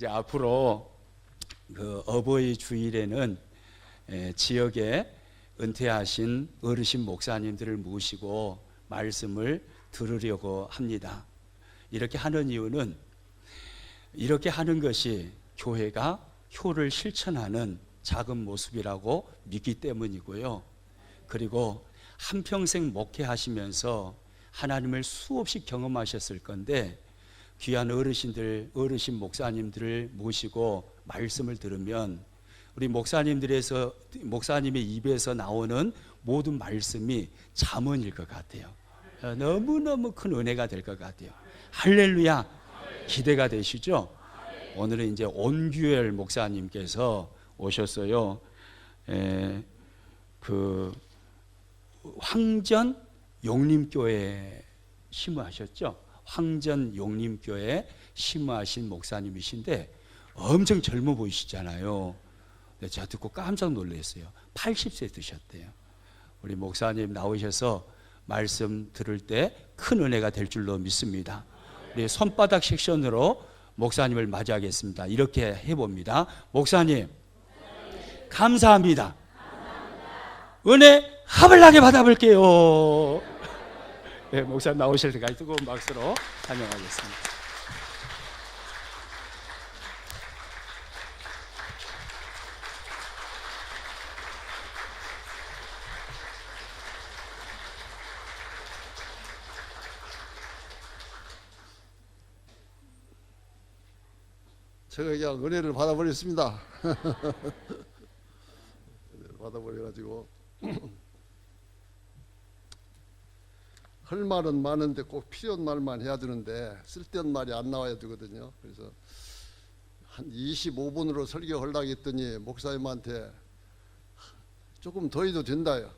이제 앞으로 그 어버이 주일에는 지역에 은퇴하신 어르신 목사님들을 모시고 말씀을 들으려고 합니다. 이렇게 하는 이유는 이렇게 하는 것이 교회가 효를 실천하는 작은 모습이라고 믿기 때문이고요. 그리고 한평생 목회하시면서 하나님을 수없이 경험하셨을 건데 귀한 어르신 목사님들을 모시고 말씀을 들으면 우리 목사님의 입에서 나오는 모든 말씀이 잠언일 것 같아요. 너무너무 큰 은혜가 될 것 같아요. 할렐루야. 기대가 되시죠? 오늘은 이제 온규열 목사님께서 오셨어요. 그 황전 용림교회 심무하셨죠? 황전 용림교회 심무하신 목사님이신데 엄청 젊어 보이시잖아요. 제가 듣고 깜짝 놀랐어요. 80세 드셨대요. 우리 목사님 나오셔서 말씀 들을 때 큰 은혜가 될 줄로 믿습니다. 우리 손바닥 섹션으로 목사님을 맞이하겠습니다. 이렇게 해봅니다. 목사님, 감사합니다. 은혜 하블나게 받아볼게요. 네, 목사님 나오실 때까지 뜨거운 박수로 환영하겠습니다. 제가 그냥 은혜를 받아버렸습니다. 받아버려가지고 할 말은 많은데 꼭 필요한 말만 해야 되는데 쓸데없는 말이 안 나와야 되거든요. 그래서 한 25분으로 설교하려고 했더니 목사님한테 조금 더 해도 된다요.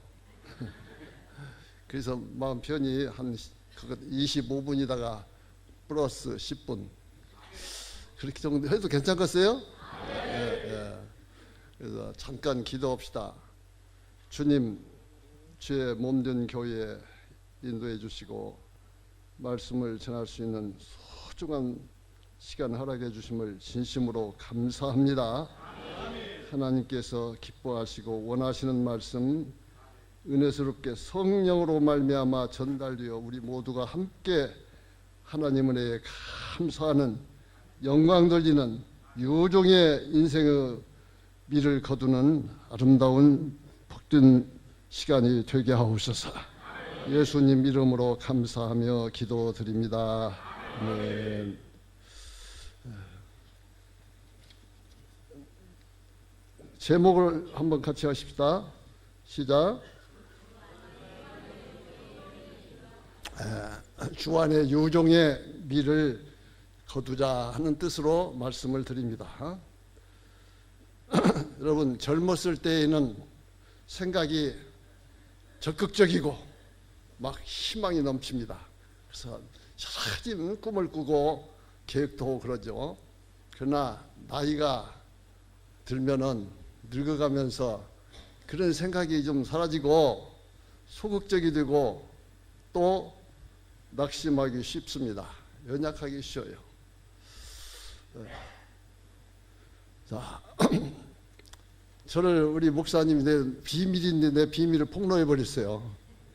그래서 마음 편히 한 25분이다가 플러스 10분 그렇게 정도 해도 괜찮겠어요? 예. 그래서 잠깐 기도합시다. 주님, 주의 몸된 교회에 인도해 주시고 말씀을 전할 수 있는 소중한 시간 허락해 주심을 진심으로 감사합니다. 하나님께서 기뻐하시고 원하시는 말씀 은혜스럽게 성령으로 말미암아 전달되어 우리 모두가 함께 하나님 은혜에 감사하는 영광 돌리는 유종의 인생의 미를 거두는 아름다운 복된 시간이 되게 하옵소서. 예수님 이름으로 감사하며 기도드립니다. 아멘. 제목을 한번 같이 하십시다. 시작. 주 안에 유종의 미를 거두자 하는 뜻으로 말씀을 드립니다. 여러분, 젊었을 때에는 생각이 적극적이고 막 희망이 넘칩니다. 그래서 여러 가지 꿈을 꾸고 계획도 하고 그러죠. 그러나 나이가 들면은 늙어가면서 그런 생각이 좀 사라지고 소극적이 되고 또 낙심하기 쉽습니다. 연약하기 쉬워요. 자, 저를 우리 목사님이 내 비밀인데 내 비밀을 폭로해 버렸어요.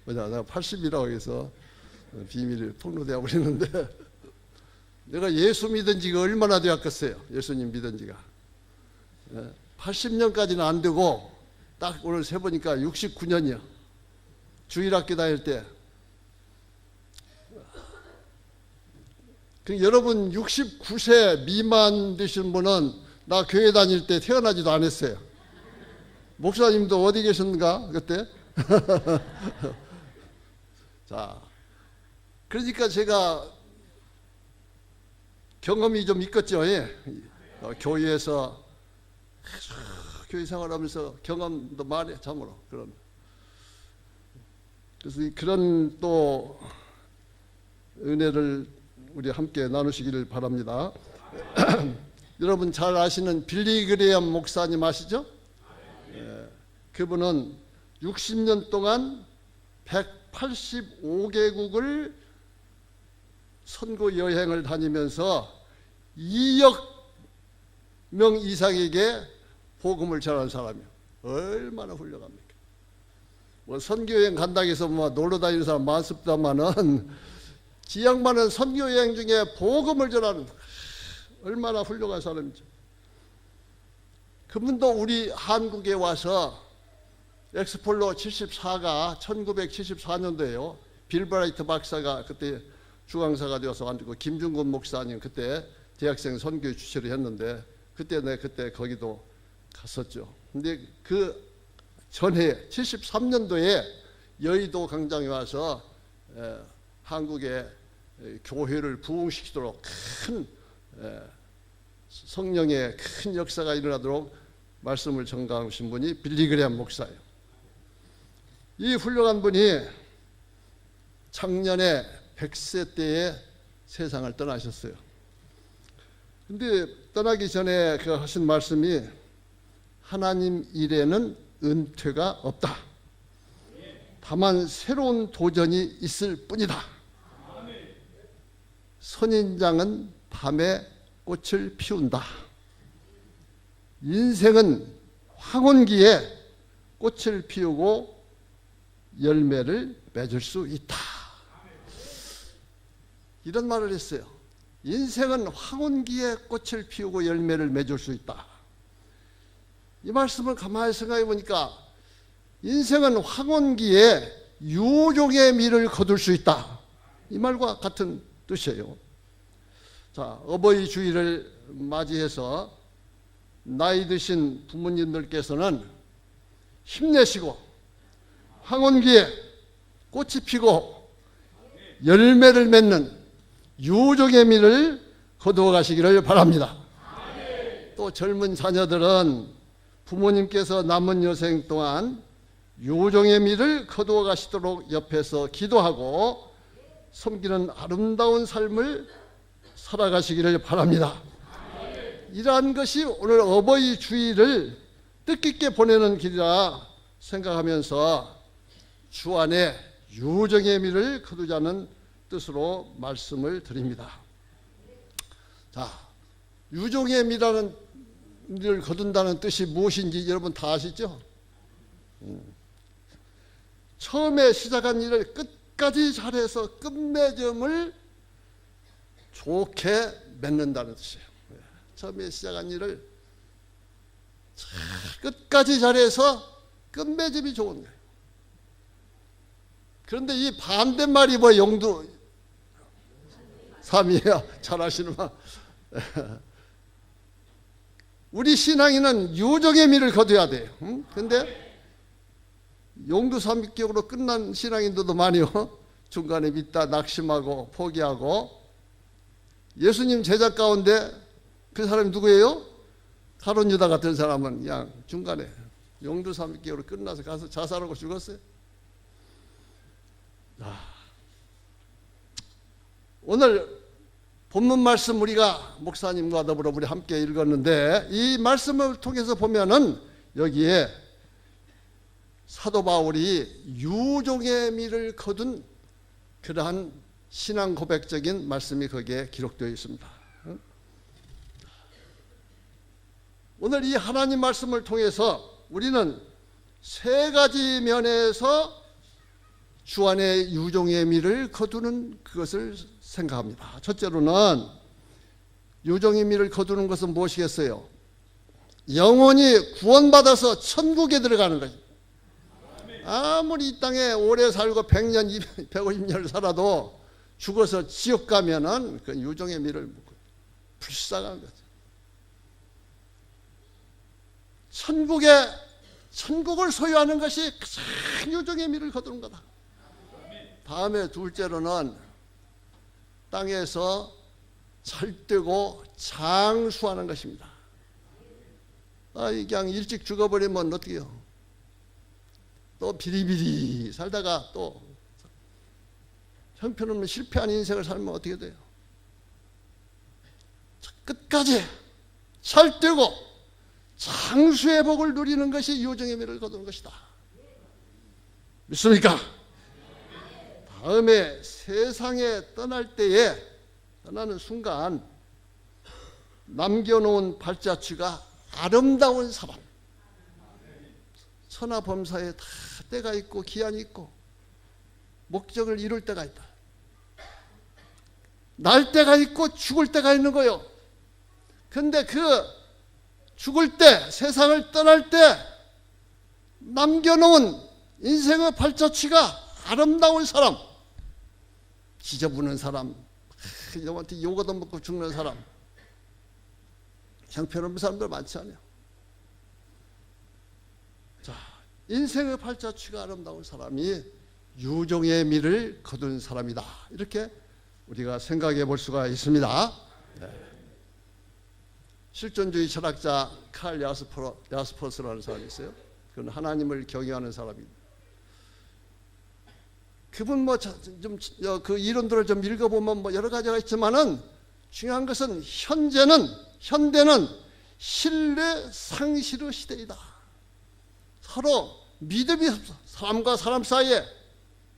내가 80이라고 해서 비밀이 폭로되어 버리는데 내가 예수 믿은 지가 얼마나 되었겠어요. 예수님 믿은 지가 80년까지는 안 되고 딱 오늘 세보니까 69년이요. 주일학교 다닐 때. 여러분 69세 미만 되신 분은 나 교회 다닐 때 태어나지도 않았어요. 목사님도 어디 계셨는가 그때? 자, 그러니까 제가 경험이 좀 있겠죠. 예. 교회에서 교회 생활하면서 경험도 많이 참으로 그래서 그런 또 은혜를 우리 함께 나누시기를 바랍니다. 여러분 잘 아시는 빌리 그레이엄 목사님 아시죠? 그분은 60년 동안 185개국을 선교 여행을 다니면서 2억 명 이상에게 복음을 전하는 사람이요. 얼마나 훌륭합니까? 뭐 선교여행 간다고 해서 뭐 놀러 다니는 사람 많습니다만은 지 양반은 선교여행 중에 복음을 전하는 얼마나 훌륭한 사람이죠. 그분도 우리 한국에 와서 엑스폴로 74가 1974년도에요. 빌브라이트 박사가 그때 주강사가 되어서 앉고 김중곤 목사님 그때 대학생 선교 주최를 했는데 그때 거기도 갔었죠. 근데 그 전해 73년도에 여의도 광장에 와서 한국의 교회를 부흥시키도록 큰 성령의 큰 역사가 일어나도록 말씀을 전가하신 분이 빌리그레암 목사예요. 이 훌륭한 분이 작년에 100세 때에 세상을 떠나셨어요. 근데 떠나기 전에 그 하신 말씀이 하나님 일에는 은퇴가 없다. 다만 새로운 도전이 있을 뿐이다. 선인장은 밤에 꽃을 피운다. 인생은 황혼기에 꽃을 피우고 열매를 맺을 수 있다. 이런 말을 했어요. 인생은 황혼기에 꽃을 피우고 열매를 맺을 수 있다. 이 말씀을 가만히 생각해 보니까 인생은 황혼기에 유종의 미를 거둘 수 있다. 이 말과 같은 뜻이에요. 자, 어버이 주일을 맞이해서 나이 드신 부모님들께서는 힘내시고 황혼기에 꽃이 피고 열매를 맺는 유종의 미를 거두어 가시기를 바랍니다. 또 젊은 자녀들은 부모님께서 남은 여생 동안 유종의 미를 거두어 가시도록 옆에서 기도하고 섬기는 아름다운 삶을 살아가시기를 바랍니다. 이러한 것이 오늘 어버이 주일을 뜻깊게 보내는 길이라 생각하면서 주 안에 유종의 미를 거두자는 뜻으로 말씀을 드립니다. 자, 유종의 미라는 미를 거둔다는 뜻이 무엇인지 여러분 다 아시죠? 처음에 시작한 일을 끝까지 잘해서 끝맺음을 좋게 맺는다는 뜻이에요. 처음에 시작한 일을 끝까지 잘해서 끝맺음이 좋은 거예요. 그런데 이 반대말이 뭐 용두 3이에요. 잘 아시는구나. 우리 신앙인은 유종의 미를 거둬야 돼요. 그런데 용두삼위격으로 끝난 신앙인들도 많이요. 중간에 믿다 낙심하고 포기하고. 예수님 제자 가운데 그 사람이 누구예요? 가룟 유다 같은 사람은 그냥 중간에 용두삼위격으로 끝나서 가서 자살하고 죽었어요. 오늘 본문 말씀 우리가 목사님과 더불어 우리 함께 읽었는데 이 말씀을 통해서 보면은 여기에 사도 바울이 유종의 미를 거둔 그러한 신앙 고백적인 말씀이 거기에 기록되어 있습니다. 오늘 이 하나님 말씀을 통해서 우리는 세 가지 면에서 주 안에 유종의 미를 거두는 그것을 생각합니다. 첫째로는 유종의 미를 거두는 것은 무엇이겠어요? 영혼이 구원받아서 천국에 들어가는 것입니다. 아무리 이 땅에 오래 살고 100년, 150년을 살아도 죽어서 지옥 가면은 그 유종의 미를 묻고 불쌍한 거죠. 천국을 소유하는 것이 가장 유종의 미를 거두는 거다. 다음에 둘째로는 땅에서 잘되고 장수하는 것입니다. 그냥 일찍 죽어버리면 어떻게 해요? 또 비리비리 살다가 또 형편없는 실패한 인생을 살면 어떻게 돼요? 끝까지 잘되고 장수의 복을 누리는 것이 유종의 미를 거두는 것이다. 믿습니까? 다음에 세상에 떠날 때에 떠나는 순간 남겨놓은 발자취가 아름다운 사람. 선악 범사에 다 때가 있고 기한이 있고 목적을 이룰 때가 있다. 날 때가 있고 죽을 때가 있는 거요. 근데 그 죽을 때, 세상을 떠날 때 남겨놓은 인생의 발자취가 아름다운 사람, 지저분한 사람, 이놈한테 욕 얻어먹고 죽는 사람, 형편없는 사람들 많지 않아요. 자, 인생의 발자취가 아름다운 사람이 유종의 미를 거둔 사람이다. 이렇게 우리가 생각해 볼 수가 있습니다. 네. 실존주의 철학자 칼 야스퍼스라는 사람이 있어요. 그건 하나님을 경외하는 사람입니다. 그분 그 이론들을 좀 읽어보면 여러 가지가 있지만은 중요한 것은 현대는 신뢰 상실의 시대이다. 서로 믿음이 없어. 사람과 사람 사이에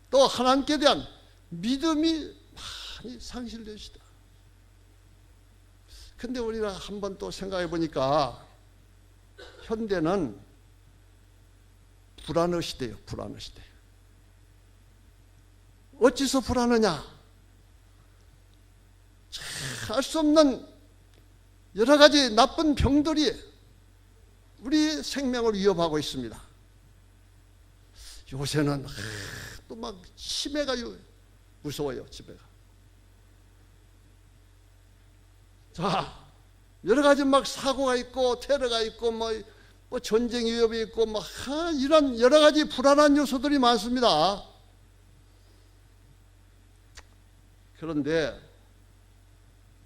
또 하나님께 대한 믿음이 많이 상실된 시대. 근데 우리가 한번 또 생각해 보니까 현대는 불안의 시대예요. 불안의 시대. 어찌서 불안하냐? 알 수 없는 여러 가지 나쁜 병들이 우리 생명을 위협하고 있습니다. 요새는 또 막 치매가 무서워요. 치매가. 자, 여러 가지 막 사고가 있고 테러가 있고 뭐 전쟁 위협이 있고 이런 여러 가지 불안한 요소들이 많습니다. 그런데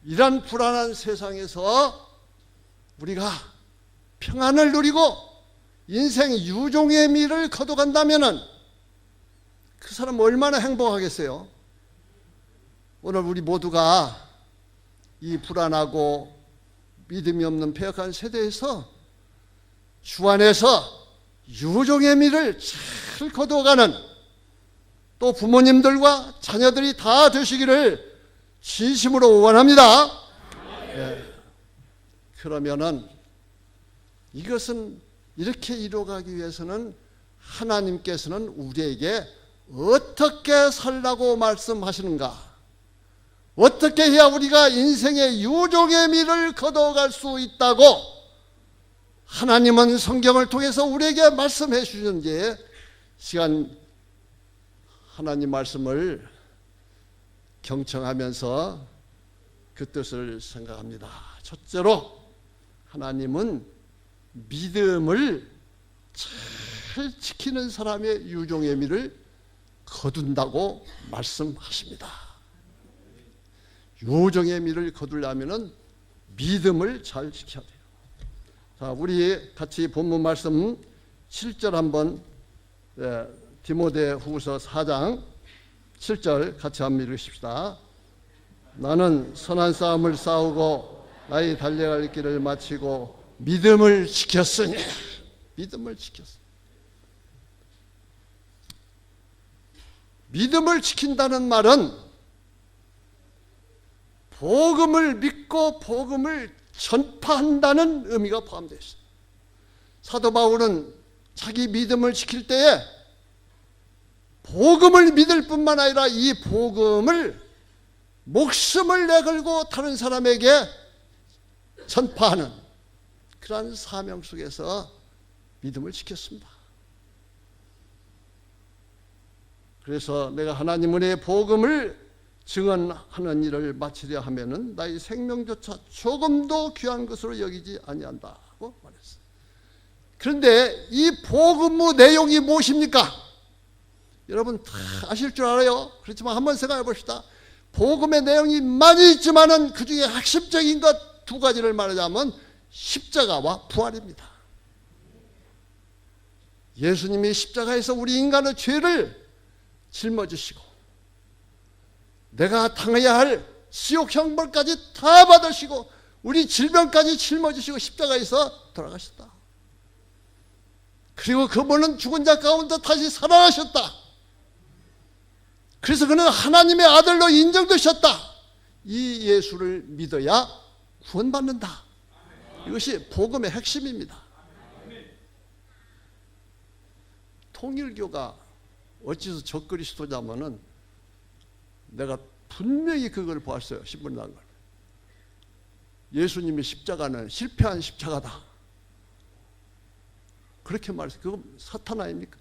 이런 불안한 세상에서 우리가 평안을 누리고 인생 유종의 미를 거둬간다면은 그 사람 얼마나 행복하겠어요? 오늘 우리 모두가 이 불안하고 믿음이 없는 패역한 세대에서 주 안에서 유종의 미를 잘 거둬가는 또 부모님들과 자녀들이 다 되시기를 진심으로 원합니다. 네. 그러면은 이것은 이렇게 이루어가기 위해서는 하나님께서는 우리에게 어떻게 살라고 말씀하시는가? 어떻게 해야 우리가 인생의 유종의 미를 거둬갈 수 있다고 하나님은 성경을 통해서 우리에게 말씀해 주시는지 시간 하나님 말씀을 경청하면서 그 뜻을 생각합니다. 첫째로 하나님은 믿음을 잘 지키는 사람의 유종의 미를 거둔다고 말씀하십니다. 유종의 미를 거두려면 믿음을 잘 지켜야 돼요. 자, 우리 같이 본문 말씀 7절 한번 디모데후서 4장 7절 같이 한번 읽으십시다. 나는 선한 싸움을 싸우고 나의 달려갈 길을 마치고 믿음을 지켰으니. 믿음을 지켰어. 믿음을 지킨다는 말은 복음을 믿고 복음을 전파한다는 의미가 포함되어 있어요. 사도 바울은 자기 믿음을 지킬 때에 복음을 믿을 뿐만 아니라 이 복음을 목숨을 내걸고 다른 사람에게 전파하는 그러한 사명 속에서 믿음을 지켰습니다. 그래서 내가 하나님 은혜의 복음을 증언하는 일을 마치려 하면은 나의 생명조차 조금도 귀한 것으로 여기지 아니한다고 말했어요. 그런데 이 복음의 내용이 무엇입니까? 여러분 다 아실 줄 알아요. 그렇지만 한번 생각해 봅시다. 복음의 내용이 많이 있지만은 그 중에 핵심적인 것 두 가지를 말하자면 십자가와 부활입니다. 예수님이 십자가에서 우리 인간의 죄를 짊어지시고 내가 당해야 할 지옥 형벌까지 다 받으시고 우리 질병까지 짊어지시고 십자가에서 돌아가셨다. 그리고 그분은 죽은 자 가운데 다시 살아나셨다. 그래서 그는 하나님의 아들로 인정되셨다. 이 예수를 믿어야 구원받는다. 이것이 복음의 핵심입니다. 통일교가 어찌서 적그리스도냐면은 내가 분명히 그걸 보았어요. 신문 난 걸. 예수님의 십자가는 실패한 십자가다. 그렇게 말했어요. 그건 사탄 아닙니까?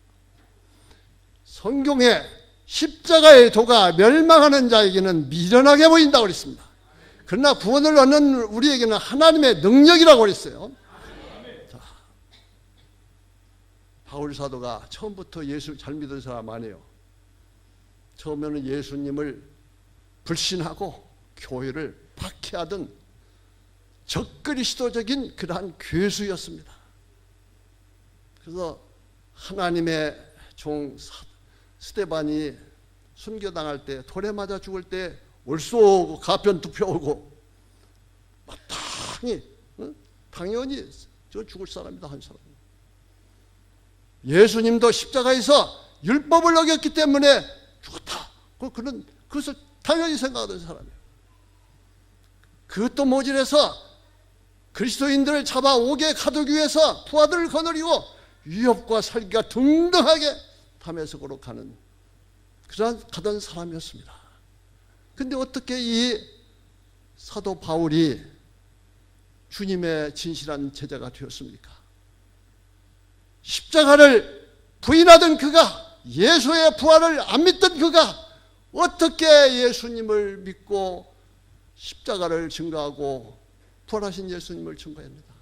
성경에 십자가의 도가 멸망하는 자에게는 미련하게 보인다고 그랬습니다. 그러나 구원을 얻는 우리에게는 하나님의 능력이라고 그랬어요. 자, 바울 사도가 처음부터 예수 잘 믿은 사람 아니에요. 처음에는 예수님을 불신하고 교회를 박해하던 적그리스도적인 그러한 괴수였습니다. 그래서 하나님의 종 스데반이 순교당할 때, 돌에 맞아 죽을 때 올쏘고 가편 투표하고 마땅히 당연히 저 죽을 사람이다 한 사람. 예수님도 십자가에서 율법을 어겼기 때문에 죽었다. 그는 그것을 당연히 생각하던 사람이에요. 그것도 모질해서 그리스도인들을 잡아 옥에 가두기 위해서 부하들을 거느리고 위협과 살기가 등등하게 담에색으로 가는 그런 가던 사람이었습니다. 근데 어떻게 이 사도 바울이 주님의 진실한 제자가 되었습니까? 십자가를 부인하던 그가, 예수의 부활을 안 믿던 그가 어떻게 예수님을 믿고 십자가를 증거하고 부활하신 예수님을 증거합니다.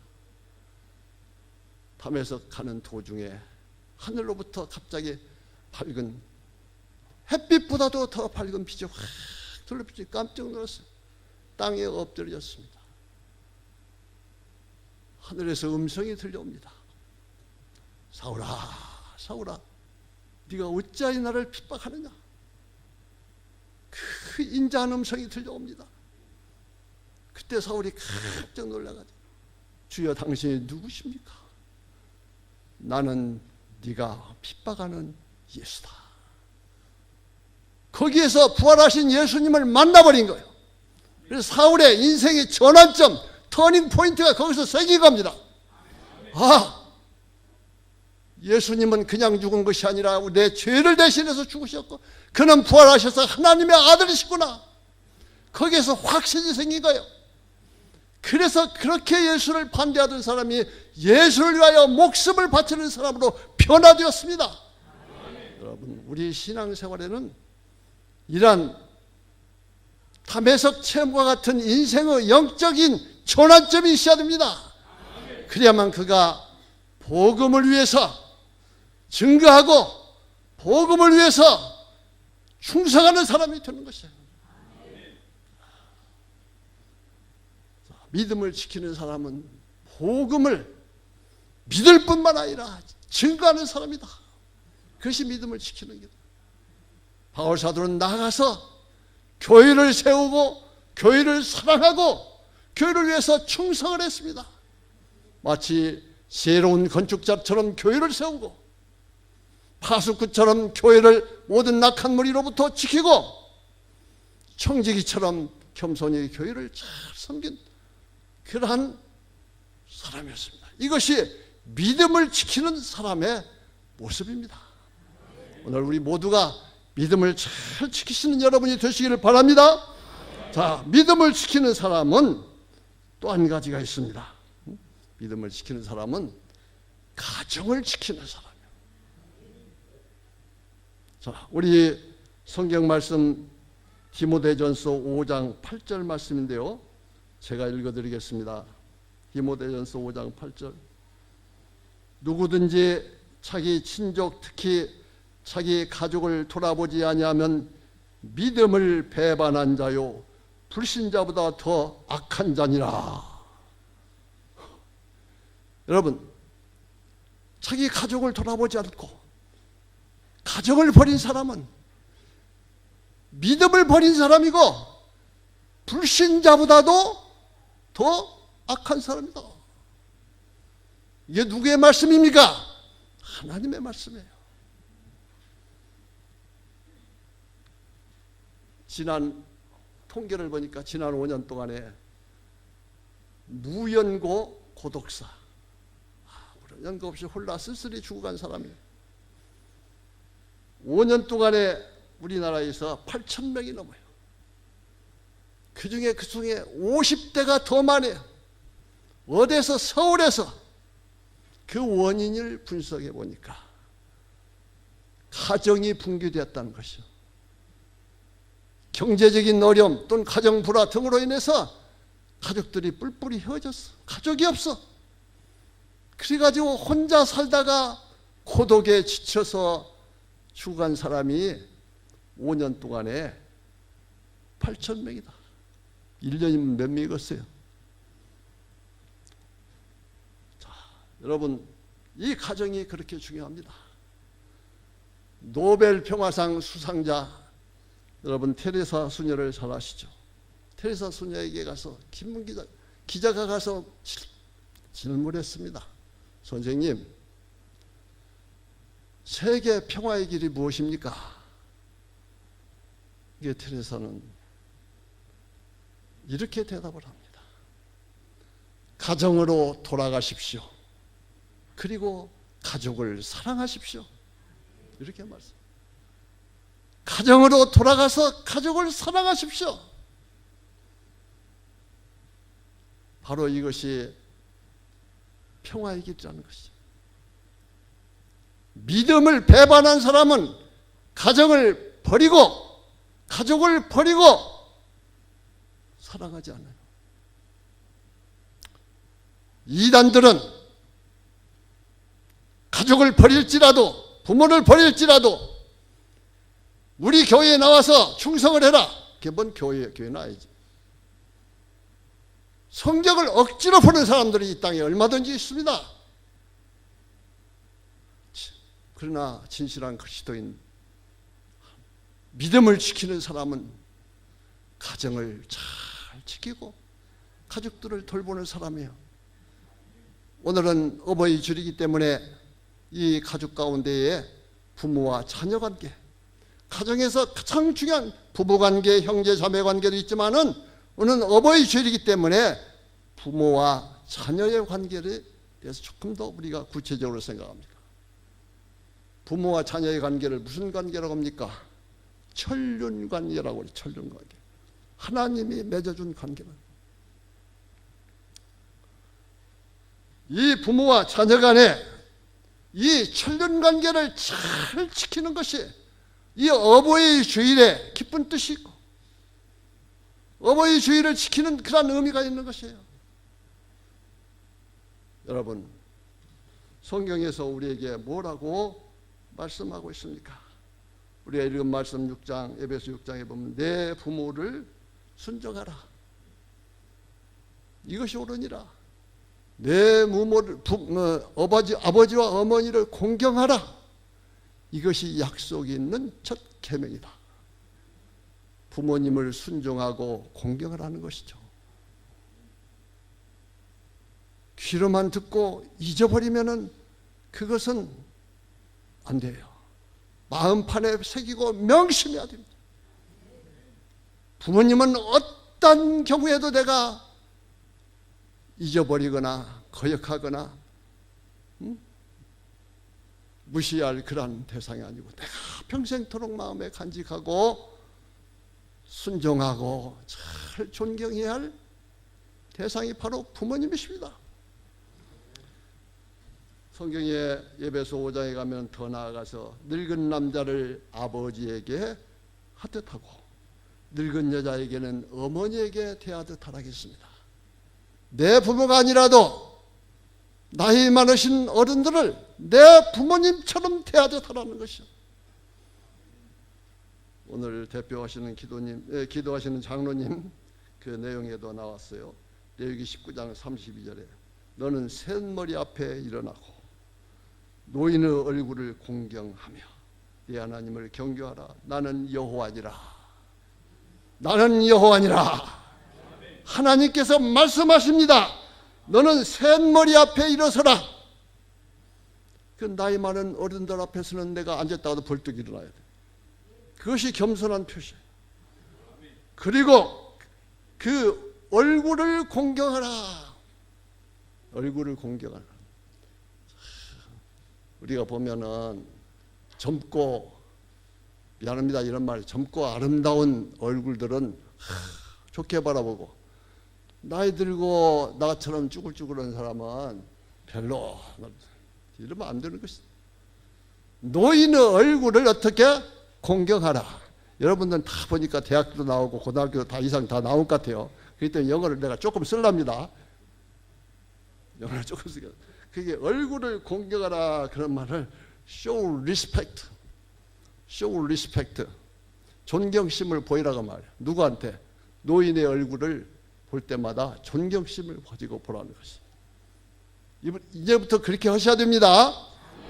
담에서 가는 도중에 하늘로부터 갑자기 밝은, 햇빛보다도 더 밝은 빛이 확 둘러비치 깜짝 놀랐어요. 땅에 엎드려졌습니다. 하늘에서 음성이 들려옵니다. 사울아, 사울아, 네가 어찌하여 나를 핍박하느냐? 그 인자한 음성이 들려옵니다. 그때 사울이 깜짝 놀라가지고 주여 당신이 누구십니까? 나는 네가 핍박하는 예수다. 거기에서 부활하신 예수님을 만나버린 거예요. 그래서 사울의 인생의 전환점, 터닝 포인트가 거기서 생긴 겁니다. 아, 예수님은 그냥 죽은 것이 아니라 내 죄를 대신해서 죽으셨고 그는 부활하셔서 하나님의 아들이시구나. 거기에서 확신이 생긴 거예요. 그래서 그렇게 예수를 반대하던 사람이 예수를 위하여 목숨을 바치는 사람으로 변화되었습니다. 여러분, 우리 신앙생활에는 이러한 담에석 체험과 같은 인생의 영적인 전환점이 있어야 됩니다. 그래야만 그가 복음을 위해서 증거하고 복음을 위해서 충성하는 사람이 되는 것이에요. 믿음을 지키는 사람은 복음을 믿을 뿐만 아니라 증거하는 사람이다. 그것이 믿음을 지키는 길이다. 바울 사도는 나가서 교회를 세우고 교회를 사랑하고 교회를 위해서 충성을 했습니다. 마치 새로운 건축자처럼 교회를 세우고 파수꾼처럼 교회를 모든 낙한 무리로부터 지키고 청지기처럼 겸손히 교회를 잘 섬긴 그러한 사람이었습니다. 이것이 믿음을 지키는 사람의 모습입니다. 오늘 우리 모두가 믿음을 잘 지키시는 여러분이 되시기를 바랍니다. 자, 믿음을 지키는 사람은 또 한 가지가 있습니다. 믿음을 지키는 사람은 가정을 지키는 사람이에요. 자, 우리 성경 말씀 디모데전서 5장 8절 말씀인데요. 제가 읽어드리겠습니다. 디모데전서 5장 8절. 누구든지 자기 친족 특히 자기 가족을 돌아보지 아니하면 믿음을 배반한 자요 불신자보다 더 악한 자니라. 여러분, 자기 가족을 돌아보지 않고 가정을 버린 사람은 믿음을 버린 사람이고 불신자보다도 더 악한 사람이다. 이게 누구의 말씀입니까? 하나님의 말씀이에요. 지난 통계를 보니까 지난 5년 동안에 무연고 고독사. 아무런 연고 없이 홀라 쓸쓸히 죽어간 사람이에요. 5년 동안에 우리나라에서 8,000명이 넘어요. 그 중에 50대가 더 많아요. 어디서? 서울에서. 그 원인을 분석해 보니까 가정이 붕괴되었다는 것이요. 경제적인 어려움 또는 가정 불화 등으로 인해서 가족들이 뿔뿔이 헤어졌어. 가족이 없어. 그래가지고 혼자 살다가 고독에 지쳐서 죽어간 사람이 5년 동안에 8,000명이다. 1년이면 몇 명이겠어요? 자, 여러분, 이 가정이 그렇게 중요합니다. 노벨 평화상 수상자 여러분 테레사 수녀를 잘 아시죠? 테레사 수녀에게 가서 김문 기자가 가서 질문했습니다. 선생님, 세계 평화의 길이 무엇입니까? 이게 테레사는 이렇게 대답을 합니다. 가정으로 돌아가십시오. 그리고 가족을 사랑하십시오. 이렇게 말씀. 가정으로 돌아가서 가족을 사랑하십시오. 바로 이것이 평화의 길이라는 것이죠. 믿음을 배반한 사람은 가정을 버리고 가족을 버리고 사랑하지 않아요. 이단들은 가족을 버릴지라도 부모를 버릴지라도 우리 교회에 나와서 충성을 해라. 그게 뭔 교회에 나와야지. 성경을 억지로 보는 사람들이 이 땅에 얼마든지 있습니다. 그러나 진실한 그리스도인 믿음을 지키는 사람은 가정을 잘 지키고 가족들을 돌보는 사람이에요. 오늘은 어버이 주일이기 때문에 이 가족 가운데에 부모와 자녀 관계, 가정에서 가장 중요한 부부관계, 형제 자매 관계도 있지만은 오늘 어버이 주일이기 때문에 부모와 자녀의 관계에 대해서 조금 더 우리가 구체적으로 생각합니다. 부모와 자녀의 관계를 무슨 관계라고 합니까? 천륜관계라고 해요. 천륜관계. 하나님이 맺어준 관계는. 이 부모와 자녀 간에 이 천륜관계를 잘 지키는 것이 이 어버이 주일의 깊은 뜻이 있고 어버이 주일을 지키는 그런 의미가 있는 것이에요. 여러분, 성경에서 우리에게 뭐라고 말씀하고 있습니까? 우리가 읽은 말씀 6장, 에베소 6장에 보면 내 부모를 순종하라. 이것이 옳으니라. 내 아버지와 어머니를 공경하라. 이것이 약속이 있는 첫 계명이다. 부모님을 순종하고 공경하라는 것이죠. 귀로만 듣고 잊어버리면은 그것은 안 돼요. 마음판에 새기고 명심해야 됩니다. 부모님은 어떤 경우에도 내가 잊어버리거나 거역하거나 무시할 그런 대상이 아니고 내가 평생토록 마음에 간직하고 순종하고 잘 존경해야 할 대상이 바로 부모님이십니다. 성경에 에베소 5장에 가면 더 나아가서 늙은 남자를 아버지에게 하듯 하고 늙은 여자에게는 어머니에게 대하듯 하라겠습니다. 내 부모가 아니라도 나이 많으신 어른들을 내 부모님처럼 대하듯 하라는 것이요. 오늘 대표하시는 기도하시는 장로님 그 내용에도 나왔어요. 레위기 19장 32절에 너는 셋머리 앞에 일어나고 노인의 얼굴을 공경하며 네 하나님을 경외하라. 나는 여호와니라. 나는 여호와니라. 하나님께서 말씀하십니다. 너는 셋머리 앞에 일어서라. 그 나이 많은 어른들 앞에서는 내가 앉았다가도 벌떡 일어나야 돼. 그것이 겸손한 표시예요. 그리고 그 얼굴을 공경하라. 얼굴을 공경하는. 우리가 보면은 젊고, 미안합니다 이런 말, 젊고 아름다운 얼굴들은 좋게 바라보고, 나이 들고 나처럼 쭈글쭈글한 사람은 별로, 이러면 안 되는 것이다. 노인의 얼굴을 어떻게 공경하라. 여러분들은 다 보니까 대학도 나오고 고등학교 다 이상 다 나온 것 같아요. 그렇기 때문에 영어를 내가 조금 쓸랍니다. 영어를 조금 쓰게. 그게 얼굴을 공경하라 그런 말을 show respect, show respect, 존경심을 보이라고 말이야. 누구한테? 노인의 얼굴을 볼 때마다 존경심을 가지고 보라는 것이. 이제부터 그렇게 하셔야 됩니다.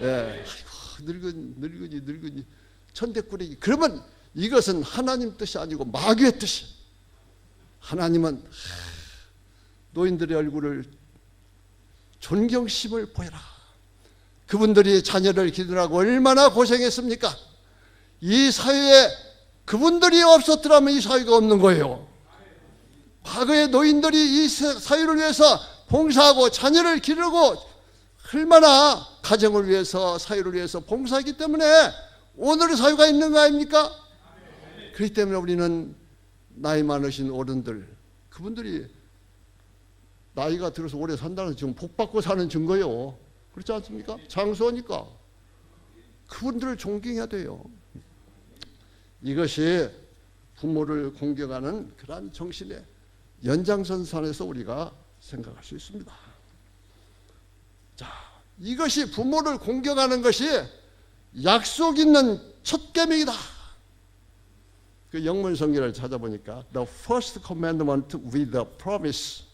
예. 아이고, 늙은이 천대꾸리기. 그러면 이것은 하나님 뜻이 아니고 마귀의 뜻이야. 하나님은 노인들의 얼굴을 존경심을 보여라. 그분들이 자녀를 기르라고 얼마나 고생했습니까? 이 사회에 그분들이 없었더라면 이 사회가 없는 거예요. 과거의 노인들이 이 사회를 위해서 봉사하고 자녀를 기르고 얼마나 가정을 위해서 사회를 위해서 봉사하기 때문에 오늘의 사회가 있는 거 아닙니까? 그렇기 때문에 우리는 나이 많으신 어른들, 그분들이 나이가 들어서 오래 산다는 지금 복받고 사는 증거예요. 그렇지 않습니까? 장수하니까 그분들을 존경해야 돼요. 이것이 부모를 공경하는 그러한 정신의 연장선상에서 우리가 생각할 수 있습니다. 자, 이것이 부모를 공경하는 것이 약속 있는 첫 계명이다. 그 영문 성경을 찾아보니까 the first commandment with a promise.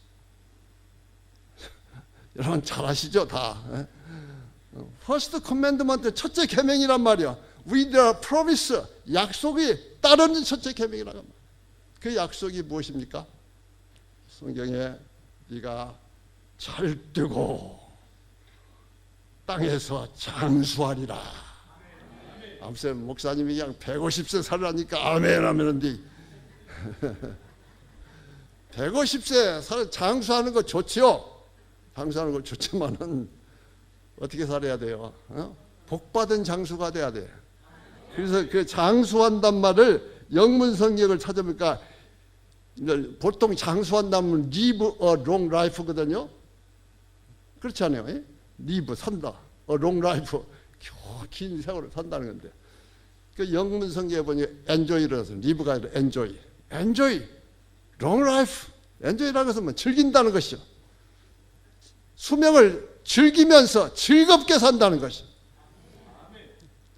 여러분 잘 아시죠? 다. first commandment 첫째 계명이란 말이야. with a promise. 약속이 따르는 첫째 계명이라고 합니다. 그 약속이 무엇입니까? 성경에 네가 잘 뜨고 땅에서 장수하리라. 아무튼 목사님이 그냥 150세 살라니까 아멘 하면은데 150세 살 장수하는 거 좋지요. 장수하는 거 좋지만은 어떻게 살아야 돼요? 복받은 장수가 돼야 돼. 그래서 그 장수한단 말을 영문 성경을 찾아보니까 보통 장수한다면 live a long life거든요. 그렇지 않아요? live 산다, a long life 긴 세월을 산다는 건데, 그 영문 성경에 보니 enjoy라서 live가 아니라 enjoy, long life, enjoy라는 것은 뭐 즐긴다는 것이죠. 수명을 즐기면서 즐겁게 산다는 것이죠.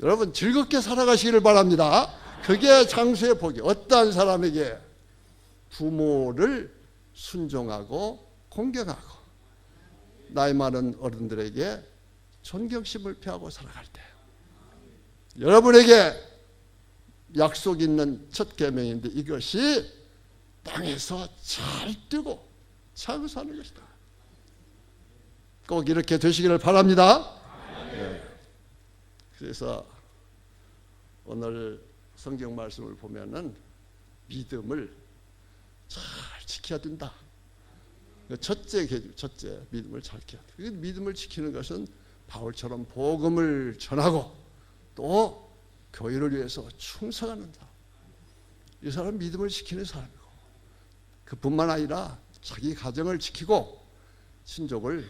여러분 즐겁게 살아가시기를 바랍니다. 그게 장수의 복이. 어떠한 사람에게 부모를 순종하고 공경하고 나이 많은 어른들에게 존경심을 표하고 살아갈 때, 여러분에게 약속 있는 첫 계명인데 이것이 땅에서 잘 뜨고 장수하는 것이다. 꼭 이렇게 되시기를 바랍니다. 네. 그래서 오늘 성경 말씀을 보면은 믿음을 잘 지켜야 된다. 첫째 믿음을 잘 지켜야 돼. 믿음을 지키는 것은 바울처럼 복음을 전하고 또 교회를 위해서 충성하는 사람. 이 사람은 믿음을 지키는 사람이고, 그뿐만 아니라 자기 가정을 지키고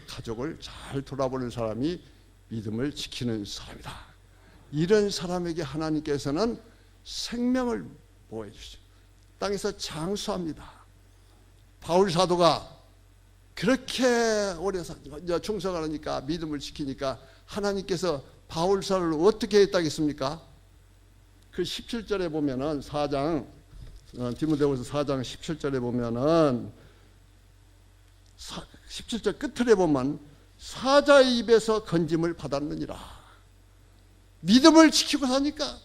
가족을 잘 돌아보는 사람이 믿음을 지키는 사람이다. 이런 사람에게 하나님께서는 생명을 보호해 주시죠. 땅에서 장수합니다. 바울 사도가 그렇게 오래 충성하니까, 믿음을 지키니까 하나님께서 바울 사도를 어떻게 했다겠습니까? 그 17절에 보면은 4장 디모데후서 4장 17절에 보면은 17절 끝을에 보면 사자의 입에서 건짐을 받았느니라. 믿음을 지키고 사니까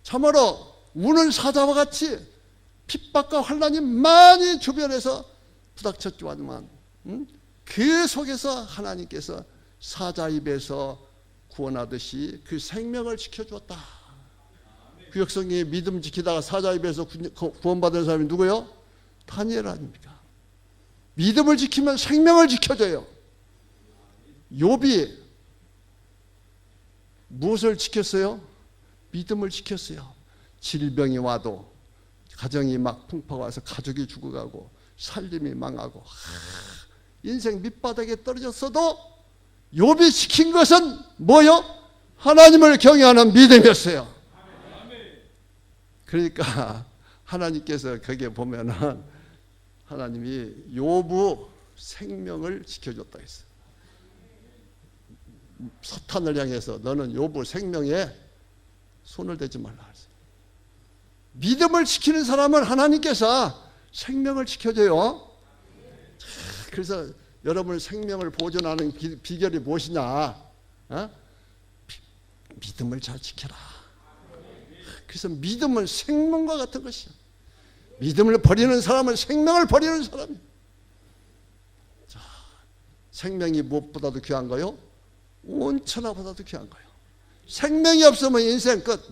참으로 우는 사자와 같이 핍박과 환난이 많이 주변에서 부닥쳤지만 그 속에서 하나님께서 사자 입에서 구원하듯이 그 생명을 지켜주었다. 구약성경에 믿음 지키다가 사자 입에서 구원받은 사람이 누구요? 다니엘 아닙니까? 믿음을 지키면 생명을 지켜줘요. 욥이 무엇을 지켰어요? 믿음을 지켰어요. 질병이 와도, 가정이 막 풍파가 와서 가족이 죽어가고 살림이 망하고 인생 밑바닥에 떨어졌어도 욥이 지킨 것은 뭐요? 하나님을 경외하는 믿음이었어요. 그러니까 하나님께서 거기에 보면은 하나님이 욥의 생명을 지켜줬다 했어요. 사탄을 향해서 너는 욥의 생명에 손을 대지 말라 했어요. 믿음을 지키는 사람은 하나님께서 생명을 지켜줘요. 그래서 여러분 생명을 보존하는 비결이 무엇이냐? 어? 믿음을 잘 지켜라. 그래서 믿음은 생명과 같은 것이야. 믿음을 버리는 사람은 생명을 버리는 사람이야. 자, 생명이 무엇보다도 귀한 거요? 온 천하보다도 귀한 거예요. 생명이 없으면 인생 끝.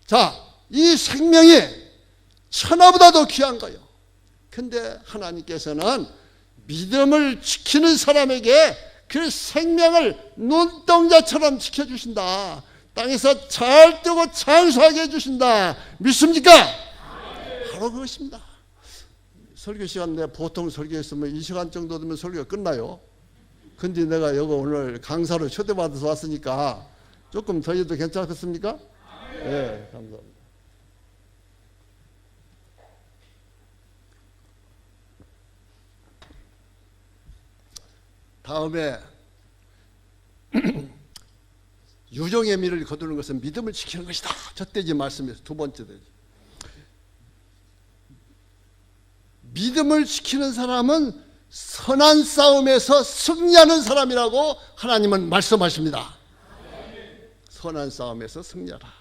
자, 이 생명이 천하보다도 귀한 거예요. 근데 하나님께서는 믿음을 지키는 사람에게 그 생명을 눈동자처럼 지켜주신다. 땅에서 잘 뜨고 장수하게 해주신다. 믿습니까? 바로 그것입니다. 설교 시간 내가 보통 설교했으면 2시간 정도 되면 설교가 끝나요. 근데 내가 여기 오늘 강사로 초대받아서 왔으니까 조금 더 해도 괜찮겠습니까? 네, 감사합니다. 다음에 유종의 미를 거두는 것은 믿음을 지키는 것이다. 젖대지 말씀에서 두 번째 되죠. 믿음을 지키는 사람은 선한 싸움에서 승리하는 사람이라고 하나님은 말씀하십니다. 선한 싸움에서 승리하라.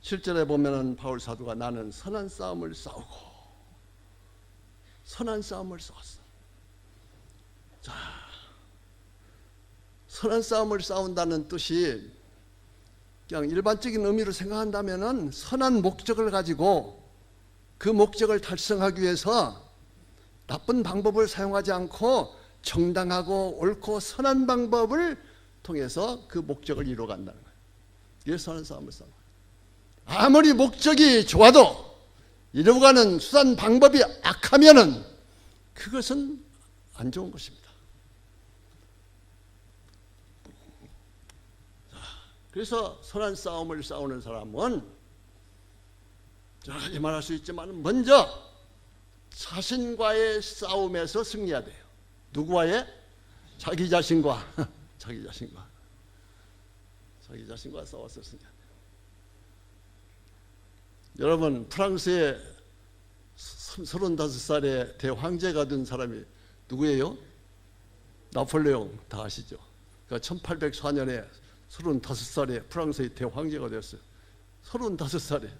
실전에 보면은 바울 사도가 나는 선한 싸움을 싸우고 선한 싸움을 싸웠어. 자, 선한 싸움을 싸운다는 뜻이 그냥 일반적인 의미로 생각한다면은 선한 목적을 가지고 그 목적을 달성하기 위해서 나쁜 방법을 사용하지 않고 정당하고 옳고 선한 방법을 통해서 그 목적을 이루어간다는 거예요. 이게 선한 싸움을 싸우는 거예요. 아무리 목적이 좋아도 이루어가는 수단 방법이 악하면은 그것은 안 좋은 것입니다. 그래서 선한 싸움을 싸우는 사람은 여러 가지 말할 수 있지만 먼저 자신과의 싸움에서 승리해야 돼요. 누구와의? 자기 자신과 자기 자신과 싸워서 승리해야 돼요. 여러분 프랑스의 35살의 대황제가 된 사람이 누구예요? 나폴레옹 다 아시죠? 그러니까 1804년에 35살에 프랑스의 대황제가 됐어요. 35살에.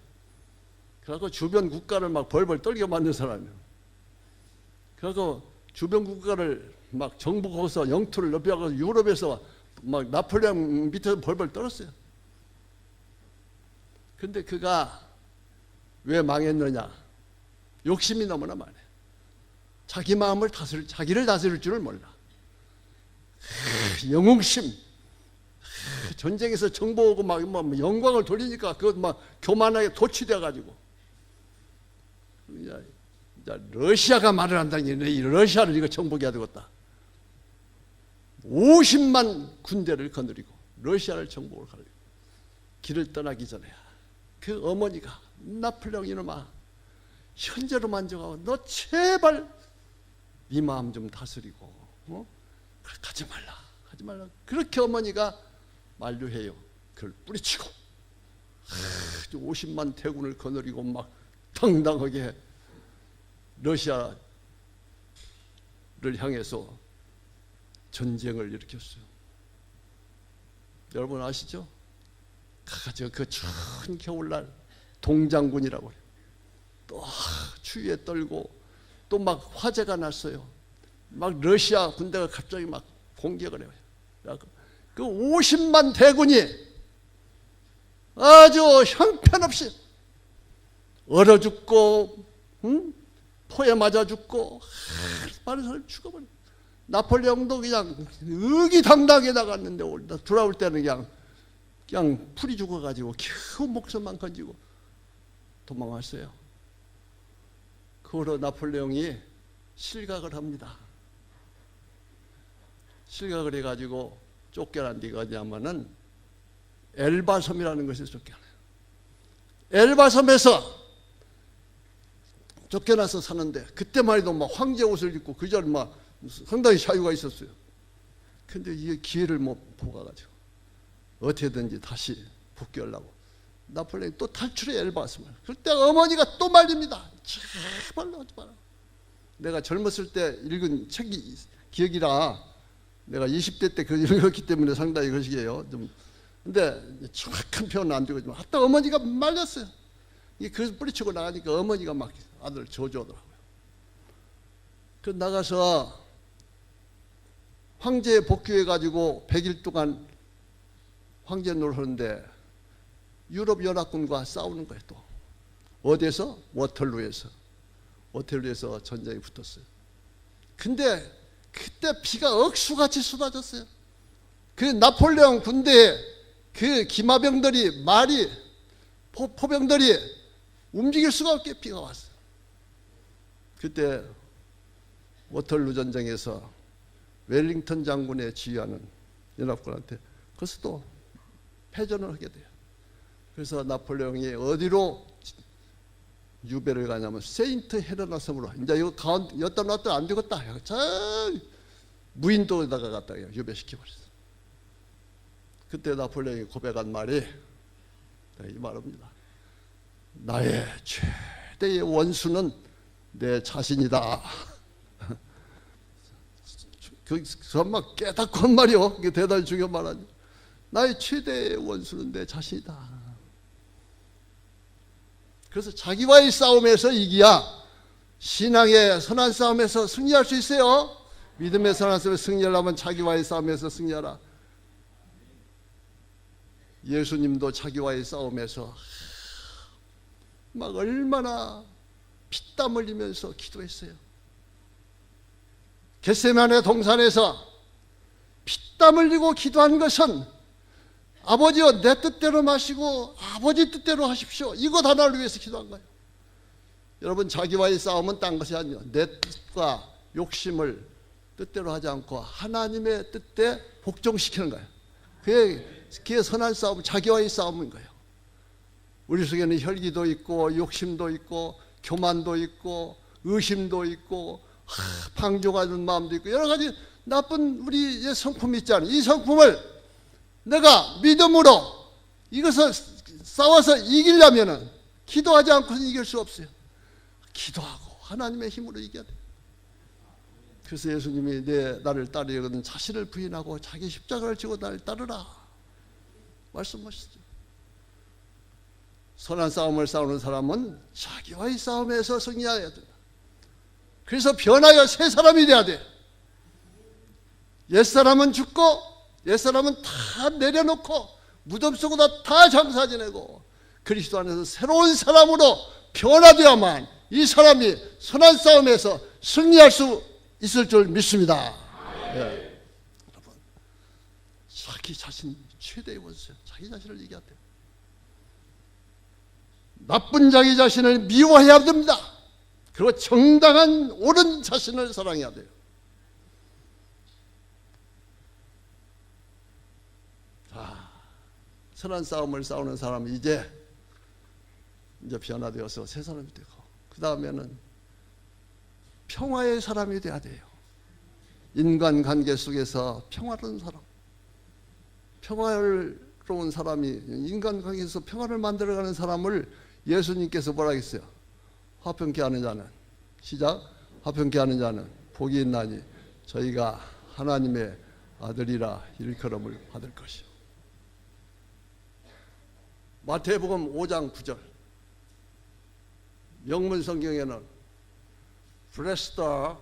그래서 주변 국가를 막 벌벌 떨게 만든 사람이에요. 그래서 주변 국가를 막 정복해서 영토를 넓혀가서 유럽에서 막 나폴레옹 밑에서 벌벌 떨었어요. 근데 그가 왜 망했느냐? 욕심이 너무나 많아요. 자기 마음을 자기를 다스릴 줄을 몰라. 영웅심. 전쟁에서 정보하고 막 영광을 돌리니까 그것 막 교만하게 도취돼 가지고 이제 러시아가 말을 한다니 이 러시아를 이거 정복해야 되겠다. 50만 군대를 거느리고 러시아를 정복을 하려고 길을 떠나기 전에 그 어머니가 나폴레옹 이놈아 현재로 만족하고 너 제발 네 마음 좀 다스리고 가지 말라 그렇게 어머니가 만류해요. 그걸 뿌리치고 50만 대군을 거느리고 막 당당하게 러시아를 향해서 전쟁을 일으켰어요. 여러분 아시죠? 가가지고 그 추운 겨울날 동장군이라고 해요. 또 추위에 떨고 또 막 화재가 났어요. 막 러시아 군대가 갑자기 막 공격을 해요. 그 50만 대군이 아주 형편없이 얼어 죽고 포에 맞아 죽고 많은 사람이 죽어버려. 나폴레옹도 그냥 의기당당하게 나갔는데 돌아올 때는 그냥 풀이 죽어가지고 겨우 목숨만 건지고 도망왔어요. 그 후로 나폴레옹이 실각을 합니다. 실각을 해가지고 쫓겨난 데가 어디냐면은 엘바섬이라는 곳에서 쫓겨나요. 엘바섬에서 쫓겨나서 사는데, 그때만 해도 막 황제 옷을 입고 그 전에 막 상당히 자유가 있었어요. 근데 이게 기회를 못 보가지고 어떻게든지 다시 복귀하려고 나폴레옹이 또 탈출해 엘바섬을. 그때 어머니가 또 말립니다. 제발 하지 마라. 내가 젊었을 때 읽은 책이 기억이라 내가 20대 때 그 읽었기 때문에 상당히 거시기해요. 근데 정확한 표현은 안 되거든요. 하여튼 어머니가 말렸어요. 그래서 뿌리치고 나가니까 어머니가 막 아들 저주하더라고요. 그 나가서 황제에 복귀해가지고 100일 동안 황제 노릇 하는데 유럽 연합군과 싸우는 거예요. 또 어디에서? 워털루에서 전쟁이 붙었어요. 근데 그때 비가 억수같이 쏟아졌어요. 그 나폴레옹 군대에 그 기마병들이 포병들이 움직일 수가 없게 비가 왔어요. 그때 워털루 전쟁에서 웰링턴 장군의 지휘하는 연합군한테 그것도 또 패전을 하게 돼요. 그래서 나폴레옹이 어디로 유배를 가냐면 세인트 헬레나 섬으로. 이제 이거 여따 놨다 안 되겠다. 저 무인도에다가 갖다 유배시켜버렸어요. 그때 나폴레옹이 고백한 말이 이 말입니다. 나의 최대의 원수는 내 자신이다. 그 정말 깨닫고 한 말이요. 그게 대단히 중요한 말 아니에요. 나의 최대의 원수는 내 자신이다. 그래서 자기와의 싸움에서 이기야 신앙의 선한 싸움에서 승리할 수 있어요. 믿음의 선한 싸움에서 승리하려면 자기와의 싸움에서 승리하라. 예수님도 자기와의 싸움에서 막 얼마나 피땀 흘리면서 기도했어요. 겟세마네 동산에서 피땀 흘리고 기도한 것은 아버지여 내 뜻대로 마시고 아버지 뜻대로 하십시오. 이것 하나를 위해서 기도한 거예요. 여러분 자기와의 싸움은 딴 것이 아니에요. 내 뜻과 욕심을 뜻대로 하지 않고 하나님의 뜻에 복종시키는 거예요. 그게 선한 싸움, 자기와의 싸움인 거예요. 우리 속에는 혈기도 있고 욕심도 있고 교만도 있고 의심도 있고 방종하는 마음도 있고 여러 가지 나쁜 우리의 성품이 있잖아요. 이 성품을 내가 믿음으로 이것을 싸워서 이기려면 기도하지 않고는 이길 수 없어요. 기도하고 하나님의 힘으로 이겨야 돼요. 그래서 예수님이 나를 따르려거든 자신을 부인하고 자기 십자가를 지고 나를 따르라 말씀하시죠. 선한 싸움을 싸우는 사람은 자기와의 싸움에서 승리해야 된다. 그래서 변하여 새 사람이 돼야 돼. 옛사람은 죽고 옛사람은 다 내려놓고 무덤 속으로 다 장사 지내고 그리스도 안에서 새로운 사람으로 변화되어야만 이 사람이 선한 싸움에서 승리할 수 있을 줄 믿습니다. 네. 여러분 자기 자신 최대의 원수예요. 자기 자신을 이겨야 돼요. 나쁜 자기 자신을 미워해야 됩니다. 그리고 정당한 옳은 자신을 사랑해야 돼요. 선한 싸움을 싸우는 사람은 이제 변화되어서 새 사람이 되고 그 다음에는 평화의 사람이 돼야 돼요. 인간관계 속에서 평화로운 사람, 평화로운 사람이 인간관계에서 평화를 만들어가는 사람을 예수님께서 뭐라 했어요? 화평케 하는 자는 시작 화평케 하는 자는 복이 있나니 저희가 하나님의 아들이라 일컬음을 받을 것이요. 마태복음 5장 9절 영문 성경에는 Blessed are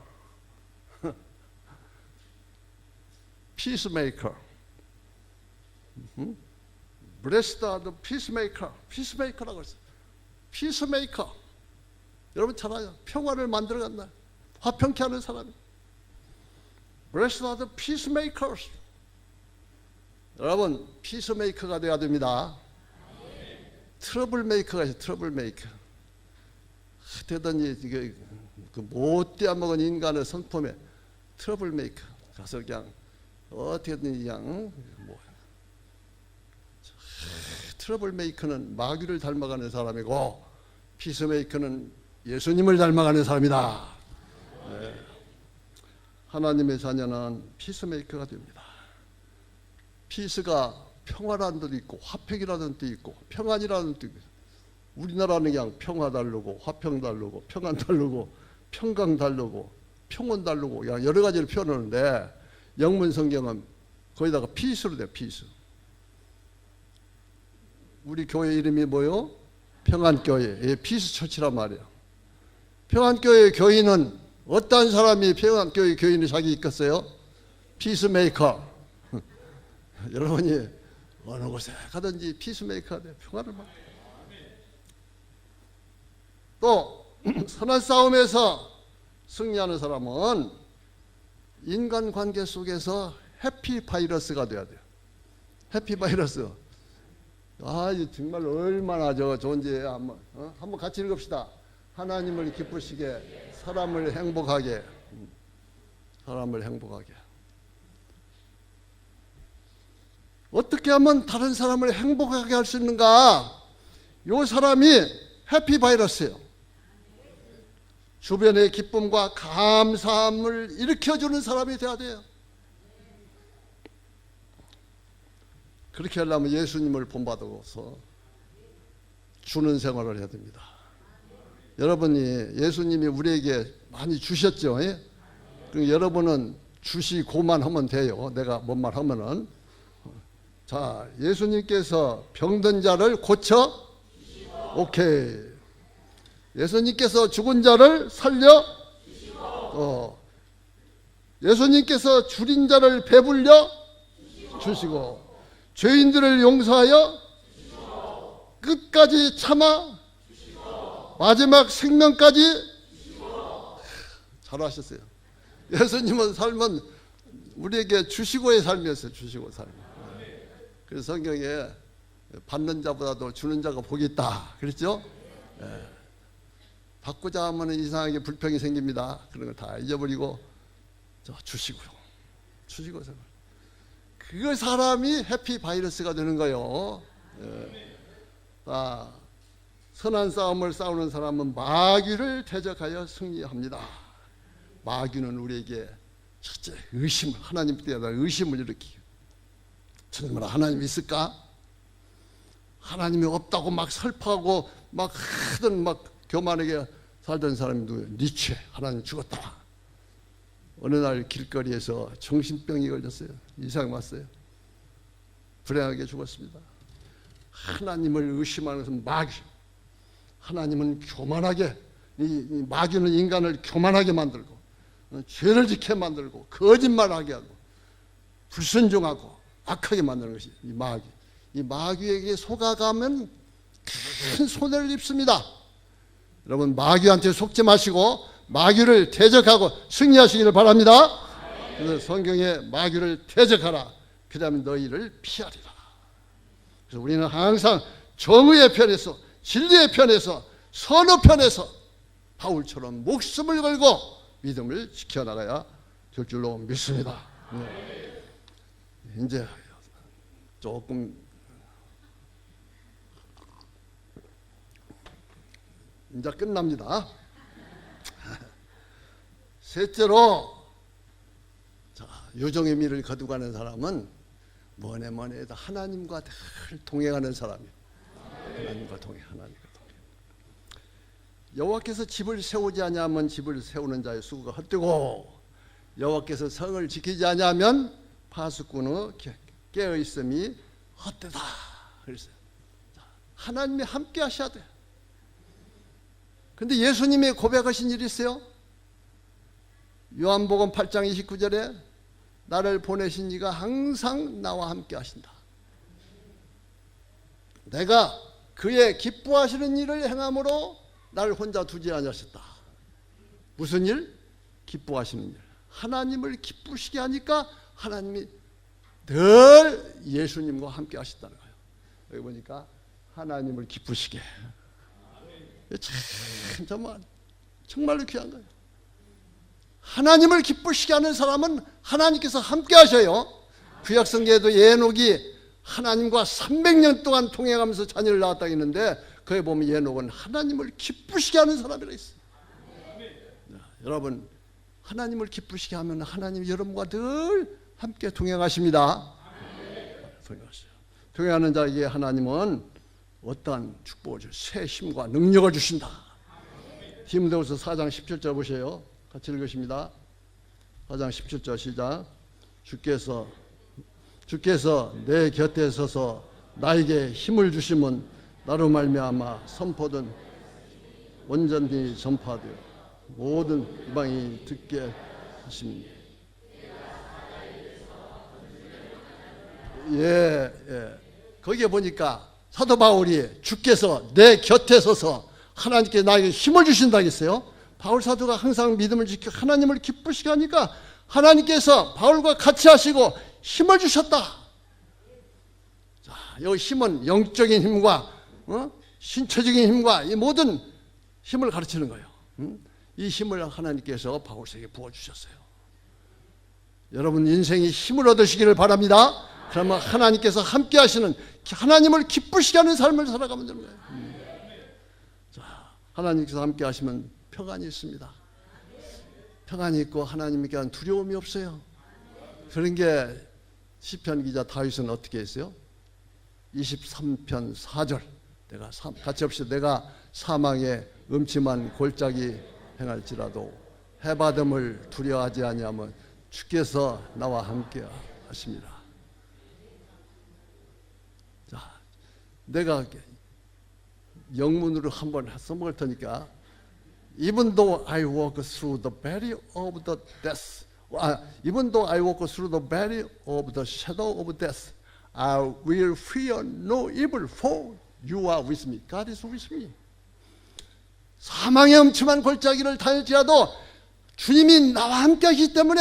peacemaker. Blessed are the peacemaker. peacemaker라고 했어요. peacemaker. 여러분 잘 알아요. 평화를 만들어간다. 화평케 하는 사람. Blessed are the peacemakers. 여러분, 피스메이커가 되어야 됩니다. 트러블 메이커가 있어요. 트러블 메이커. 어떻게든지 그 못되어 먹은 인간의 성품에 트러블 메이커 가서 그냥 어떻게든 그냥 트러블 메이커는 마귀를 닮아가는 사람이고 피스메이커는 예수님을 닮아가는 사람이다. 네. 하나님의 자녀는 피스메이커가 됩니다. 피스가 평화라는 뜻도 있고 화평이라는 뜻도 있고 평안이라는 뜻도 있고, 우리나라는 그냥 평화 다르고 화평 다르고 평안 다르고 평강 다르고 평온 다르고 그냥 여러 가지를 표현하는데 영문 성경은 거기다가 피스로 돼요. 피스. 우리 교회 이름이 뭐요? 평안교회. 예, 피스 처치란 말이에요. 평안교회 교인은 어떤 사람이 평안교회 교인이 자기 있겠어요? 피스메이커. 여러분이 어느 곳에 가든지 피스메이커가 돼. 평화를 막. 또 선한 싸움에서 승리하는 사람은 인간관계 속에서 해피바이러스가 돼야 돼요. 해피바이러스. 아, 이 정말 얼마나 좋은지 한번 같이 읽읍시다. 하나님을 기쁘시게, 사람을 행복하게, 사람을 행복하게. 어떻게 하면 다른 사람을 행복하게 할 수 있는가? 이 사람이 해피바이러스예요. 주변의 기쁨과 감사함을 일으켜주는 사람이 돼야 돼요. 그렇게 하려면 예수님을 본받아서 주는 생활을 해야 됩니다. 여러분이 예수님이 우리에게 많이 주셨죠. 예? 그럼 여러분은 주시고만 하면 돼요. 내가 뭔 말 하면은. 자, 예수님께서 병든 자를 고쳐? 오케이. 예수님께서 죽은 자를 살려? 예수님께서 줄인 자를 배불려? 주시고. 죄인들을 용서하여? 끝까지 참아? 마지막 생명까지? 잘하셨어요. 예수님은 삶은 우리에게 주시고의 삶이었어요. 주시고 삶. 그래서 성경에 받는 자보다도 주는 자가 복이 있다 그랬죠? 예. 받고자 하면 이상하게 불평이 생깁니다. 그런 걸 다 잊어버리고 주시고요. 주시고 생활. 그 사람이 해피바이러스가 되는 거예요. 예. 선한 싸움을 싸우는 사람은 마귀를 대적하여 승리합니다. 마귀는 우리에게 첫째 의심을, 하나님 때에다 의심을 일으키고, 정말 하나님 있을까? 하나님이 없다고 막 설파하고 막 하던 막 교만하게 살던 사람이 누구예요? 니체. 하나님 죽었다. 어느 날 길거리에서 정신병이 걸렸어요. 이상 왔어요. 불행하게 죽었습니다. 하나님을 의심하는 것은 마귀. 하나님은 교만하게, 이 마귀는 인간을 교만하게 만들고 죄를 짓게 만들고 거짓말하게 하고 불순종하고 악하게 만드는 것이 이 마귀. 이 마귀에게 속아가면 큰 손해를 입습니다. 여러분, 마귀한테 속지 마시고 마귀를 대적하고 승리하시기를 바랍니다. 그래서 성경에 마귀를 대적하라. 그 다음에 너희를 피하리라. 그래서 우리는 항상 정의의 편에서, 진리의 편에서, 선의 편에서 바울처럼 목숨을 걸고 믿음을 지켜나가야 될 줄로 믿습니다. 네. 이제 조금 이제 끝납니다. 셋째로, 자, 요정의 미를 거두가는 사람은 뭐네 해도 하나님과 늘 동행하는 사람이에요. 하나님과 동행. 여호와께서 집을 세우지 아니하면 집을 세우는 자의 수고가 헛되고, 여호와께서 성을 지키지 아니하면 파수꾼의 깨어 있음이 헛되다. 그랬어요. 하나님이 함께 하셔야 돼. 근데 예수님이 고백하신 일이 있어요. 요한복음 8장 29절에 나를 보내신 이가 항상 나와 함께 하신다. 내가 그의 기뻐하시는 일을 행함으로 나를 혼자 두지 않으셨다. 무슨 일? 기뻐하시는 일. 하나님을 기쁘시게 하니까 하나님이 늘 예수님과 함께 하셨다는 거예요. 여기 보니까 하나님을 기쁘시게. 참 정말로 귀한 거예요. 하나님을 기쁘시게 하는 사람은 하나님께서 함께 하셔요. 구약성경에도 에녹이 하나님과 300년 동안 통행하면서 자녀를 낳았다고 했는데 거기 보면 에녹은 하나님을 기쁘시게 하는 사람이라 했어요. 여러분, 하나님을 기쁘시게 하면 하나님이 여러분과 늘 함께 동행하십니다. 동행하는 자에게 하나님은 어떠한 축복을 주세요. 새 힘과 능력을 주신다. 디모데후서 4장 17절 보세요. 같이 읽으십니다. 4장 17절 시작. 주께서 내 곁에 서서 나에게 힘을 주심은 나로 말미암아 선포된 온전히 전파되어 모든 이방이 듣게 하십니다. 거기에 보니까 사도 바울이 주께서 내 곁에 서서 하나님께 나에게 힘을 주신다 했어요. 바울 사도가 항상 믿음을 지켜 하나님을 기쁘시게 하니까 하나님께서 바울과 같이 하시고 힘을 주셨다. 자, 이 힘은 영적인 힘과 신체적인 힘과 이 모든 힘을 가르치는 거예요. 이 힘을 하나님께서 바울에게 부어주셨어요. 여러분 인생이 힘을 얻으시기를 바랍니다. 그러면 하나님께서 함께 하시는 하나님을 기쁘시게 하는 삶을 살아가면 되는 거예요. 자, 하나님께서 함께 하시면 평안이 있습니다. 평안이 있고 하나님께 대한 두려움이 없어요. 그런 게 시편 기자 다윗은 어떻게 했어요? 23편 4절 같이 합시다. 내가 사망의 음침한 골짜기 행할지라도 해바듦을 두려워하지 아니하면 주께서 나와 함께 하십니다. 자, 내가 영문으로 한번 써먹을 테니까 Even though I walk through the valley of the death, even though I walk through the valley of the shadow of death, I will fear no evil, for you are with me. God is with me. 사망의 음침한 골짜기를 다닐지라도 주님이 나와 함께 하시기 때문에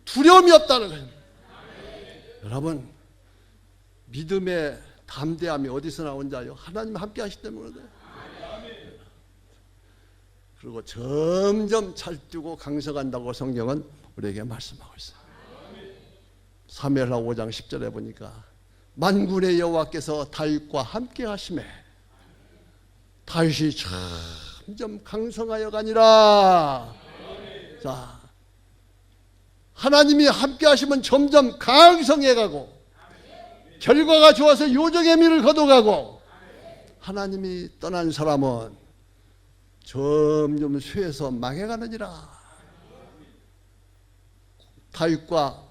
두려움이 없다는 거예요. 여러분, 믿음의 담대함이 어디서 나온자요? 하나님 함께 하시기 때문에 그래요. 그리고 점점 찰뜨고 강성한다고 성경은 우리에게 말씀하고 있어요. 사무엘하 5장 10절에 보니까 만군의 여호와께서 다윗과 함께 하심에 다윗이 점점 강성하여 가니라. 자, 하나님이 함께 하시면 점점 강성해 가고 결과가 좋아서 요정의 미를 거둬가고 하나님이 떠난 사람은 점점 쇠해서 망해가느니라. 다윗과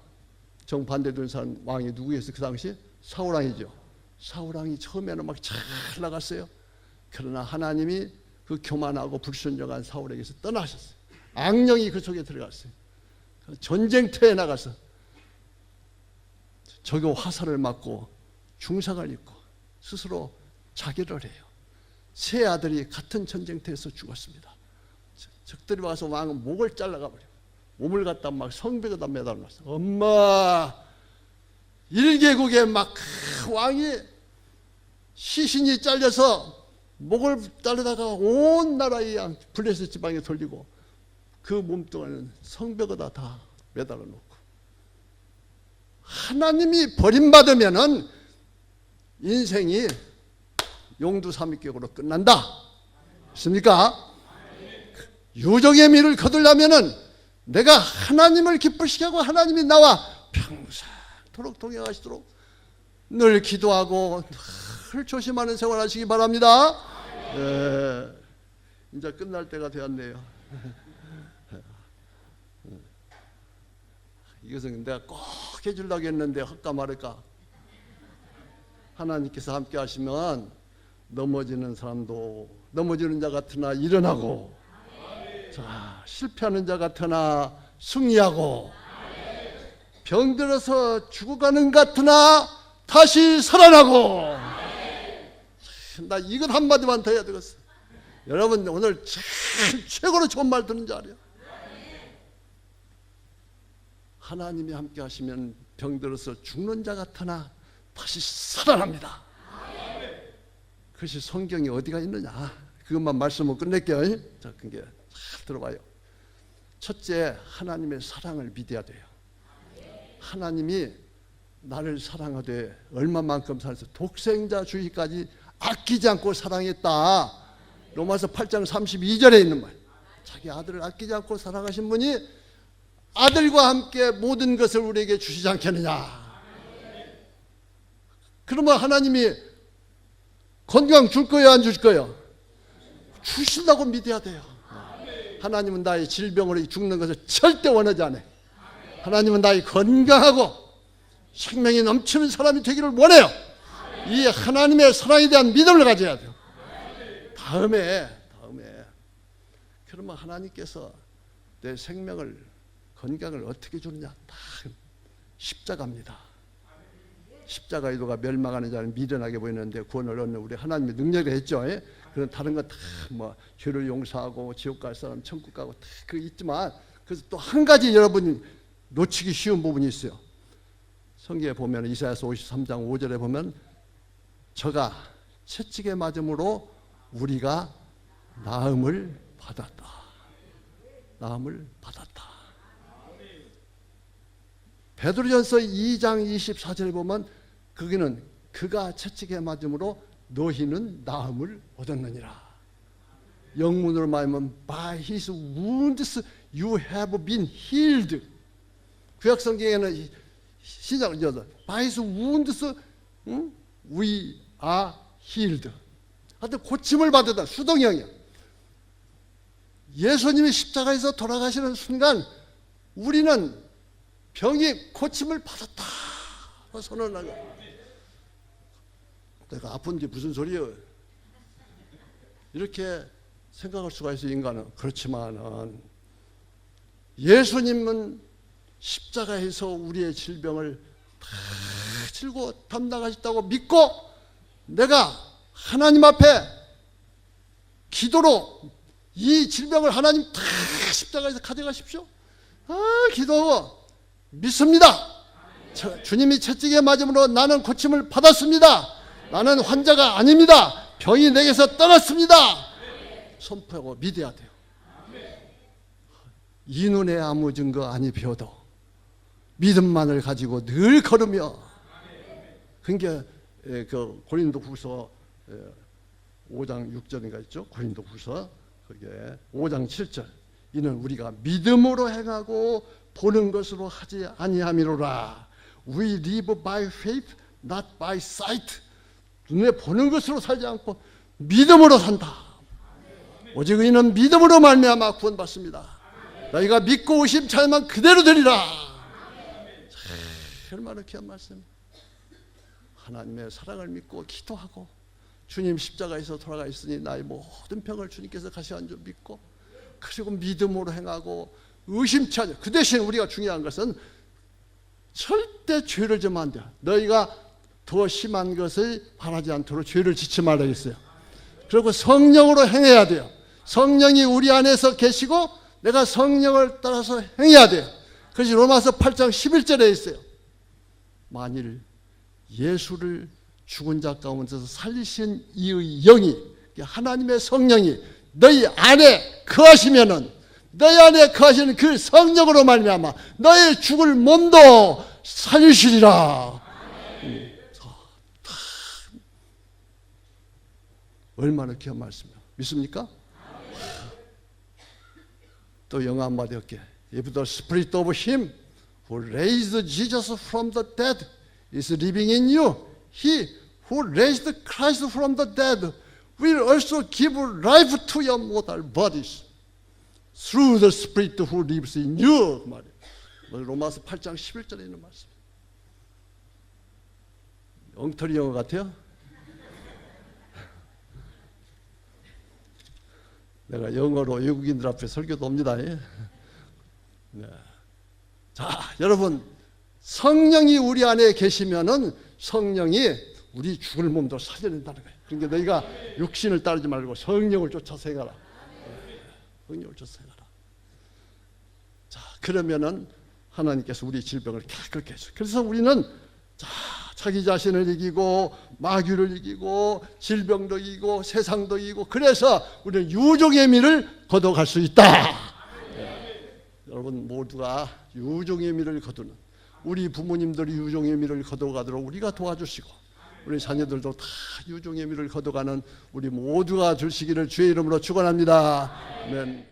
정반대된 사람 왕이 누구였어요? 그 당시 사울왕이죠. 사울왕이 처음에는 막 잘 나갔어요. 그러나 하나님이 그 교만하고 불순종한 사울에게서 떠나셨어요. 악령이 그 속에 들어갔어요. 전쟁터에 나가서 적의 화살을 맞고 중상을 입고 스스로 자결을 해요. 세 아들이 같은 전쟁터에서 죽었습니다. 적들이 와서 왕은 목을 잘라가 버려요. 몸을 갖다 막 성벽에다 매달았어. 엄마, 일개국에 막 왕이 시신이 잘려서 목을 자르다가 온 나라의 블레셋 지방에 돌리고 그 몸뚱아리는 성벽에다 다 매달아 놓고. 하나님이 버림받으면은 인생이 용두삼위격으로 끝난다. 있습니까? 유정의 미를 거두려면은 내가 하나님을 기쁘시게 하고 하나님이 나와 평생토록 동행하시도록 늘 기도하고 늘 조심하는 생활 하시기 바랍니다. 이제 끝날 때가 되었네요. 이것은 내가 꼭 해주려고 했는데 할까 말할까. 하나님께서 함께 하시면 넘어지는 사람도 넘어지는 자 같으나 일어나고, 자, 실패하는 자 같으나 승리하고, 병들어서 죽어가는 같으나 다시 살아나고. 나 이것 한마디만 더 해야 되겠어. 여러분 오늘 최고로 좋은 말 듣는 줄 알아요. 하나님이 함께 하시면 병들어서 죽는 자 같으나 다시 살아납니다. 그것이 성경이 어디가 있느냐? 그것만 말씀을 끝낼게요. 자, 그게 잘 들어봐요. 첫째, 하나님의 사랑을 믿어야 돼요. 하나님이 나를 사랑하되 얼마만큼 사랑해서 독생자주의까지 아끼지 않고 사랑했다. 로마서 8장 32절에 있는 말. 자기 아들을 아끼지 않고 사랑하신 분이 아들과 함께 모든 것을 우리에게 주시지 않겠느냐. 그러면 하나님이 건강 줄 거예요, 안 줄 거예요? 주신다고 믿어야 돼요. 하나님은 나의 질병으로 죽는 것을 절대 원하지 않아요. 하나님은 나의 건강하고 생명이 넘치는 사람이 되기를 원해요. 이 하나님의 사랑에 대한 믿음을 가져야 돼요. 다음에 그러면 하나님께서 내 생명을 건강을 어떻게 주느냐? 다 십자가입니다. 십자가의 도가 멸망하는 자는 미련하게 보이는데 구원을 얻는 우리 하나님의 능력이 했죠. 그런 다른 거 다 뭐 죄를 용서하고 지옥 갈 사람 천국 가고 다 그 있지만 그래서 또 한 가지 여러분이 놓치기 쉬운 부분이 있어요. 성경에 보면 이사야서 53장 5절에 보면 저가 채찍에 맞음으로 우리가 나음을 받았다. 나음을 받았다. 베드로전서 2장 24절에 보면 거기는 그가 채찍에 맞음으로 너희는 나음을 얻었느니라. 영문으로 말하면 by his wounds you have been healed. 구약 성경에는 시작을 by his wounds we are healed. 하여튼 고침을 받았다. 수동형이야. 예수님이 십자가에서 돌아가시는 순간 우리는 병이 고침을 받았다 선언한 거야. 내가 아픈지 무슨 소리야? 이렇게 생각할 수가 있어 인간은. 그렇지만은 예수님은 십자가에서 우리의 질병을 다 жил고 담당하셨다고 믿고 내가 하나님 앞에 기도로 이 질병을 하나님 다 십자가에서 가져가십시오. 기도하고 믿습니다. 주님이 채찍에 맞음으로 나는 고침을 받았습니다. 나는 환자가 아닙니다. 병이 내게서 떠났습니다. 선포하고 믿어야 돼요. 이 눈에 아무 증거 아니 비어도 믿음만을 가지고 늘 걸으며. 그러니까 그 고린도후서 5장 6절인가 있죠? 고린도후서 그게 5장 7절. 이는 우리가 믿음으로 행하고 보는 것으로 하지 아니함이로라. We live by faith, not by sight. 눈에 보는 것으로 살지 않고 믿음으로 산다. 오직 이는 믿음으로 말미암아 구원받습니다. 너희가 믿고 의심치 않으면 그대로 되리라. 얼마나 귀한 말씀. 하나님의 사랑을 믿고 기도하고 주님 십자가에서 돌아가 있으니 나의 모든 병을 주님께서 가시한 줄 믿고 그리고 믿음으로 행하고 의심치 않으면. 그 대신 우리가 중요한 것은 절대 죄를 지으면 안 돼요. 너희가 더 심한 것을 바라지 않도록 죄를 짓지 말라 했어요. 그리고 성령으로 행해야 돼요. 성령이 우리 안에서 계시고 내가 성령을 따라서 행해야 돼요. 그것이 로마서 8장 11절에 있어요. 만일 예수를 죽은 자 가운데서 살리신 이의 영이 하나님의 성령이 너희 안에 거하시면은 너희 안에 거하시는 그 성령으로 말미암아 너의 죽을 몸도 살리시리라. 얼마나 귀한 말씀이야. 믿습니까? 또 영어 한마디 할게. If the spirit of him who raised Jesus from the dead is living in you, he who raised Christ from the dead will also give life to your mortal bodies through the spirit who lives in you. 그 말이에요. 로마서 8장 11절에 있는 말씀. 엉터리 영어 같아요? 내가 영어로 외국인들 앞에 설교도 옵니다. 네. 자, 여러분, 성령이 우리 안에 계시면은 성령이 우리 죽을 몸도 살려낸다는 거예요. 그러니까 너희가 육신을 따르지 말고 성령을 쫓아서 행하라. 성령을 쫓아서 행하라. 자, 그러면은 하나님께서 우리 질병을 깨끗게 해주세요. 그래서 우리는 자기 자신을 이기고 마귀를 이기고 질병도 이기고 세상도 이기고, 그래서 우리는 유종의 미를 거둬갈 수 있다. 여러분 모두가 유종의 미를 거두는, 우리 부모님들이 유종의 미를 거둬가도록 우리가 도와주시고, 우리 자녀들도 다 유종의 미를 거둬가는 우리 모두가 되시기를 주의 이름으로 축원합니다. 아멘.